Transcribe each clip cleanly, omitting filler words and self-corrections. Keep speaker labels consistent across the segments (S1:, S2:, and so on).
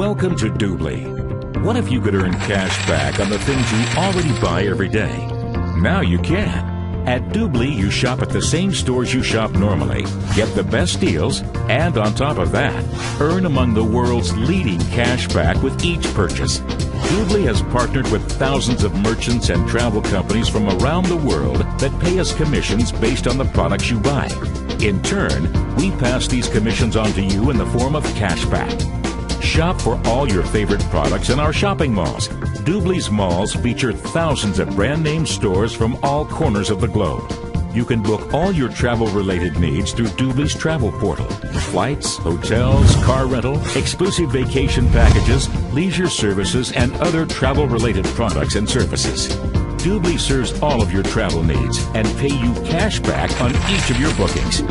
S1: Welcome to Doobly. What if you could earn cash back on the things you already buy every day? Now you can. At Doobly, you shop at the same stores you shop normally, get the best deals, and on top of that, earn among the world's leading cash back with each purchase. Doobly has partnered with thousands of merchants and travel companies from around the world that pay us commissions based on the products you buy. In turn, we pass these commissions on to you in the form of cash back. Shop for all your favorite products in our shopping malls. Doobly's malls feature thousands of brand name stores from all corners of the globe. You can book all your travel-related needs through Doobly's travel portal. Flights, hotels, car rental, exclusive vacation packages, leisure services, and other travel-related products and services. Doobly serves all of your travel needs and pay you cash back on each of your bookings.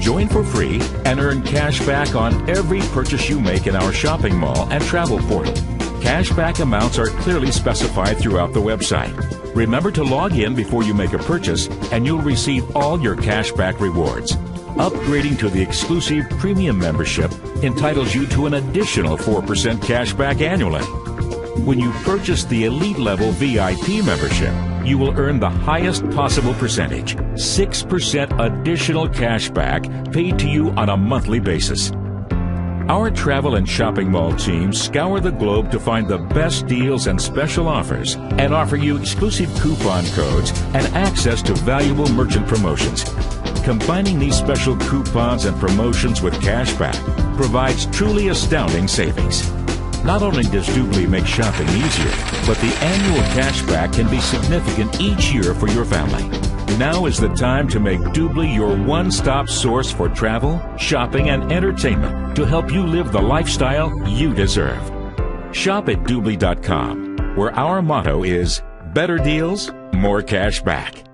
S1: Join for free and earn cash back on every purchase you make in our shopping mall and travel portal. Cashback amounts are clearly specified throughout the website. Remember to log in before you make a purchase and you'll receive all your cashback rewards. Upgrading to the exclusive premium membership entitles you to an additional 4% cashback annually. When you purchase the elite level VIP membership, you will earn the highest possible percentage, 6% additional cashback paid to you on a monthly basis. Our travel and shopping mall teams scour the globe to find the best deals and special offers and offer you exclusive coupon codes and access to valuable merchant promotions. Combining these special coupons and promotions with cashback provides truly astounding savings. Not only does Doobly make shopping easier, but the annual cashback can be significant each year for your family. Now is the time to make Doobly your one-stop source for travel, shopping, and entertainment to help you live the lifestyle you deserve. Shop at Doobly.com, where our motto is better deals, more cash back.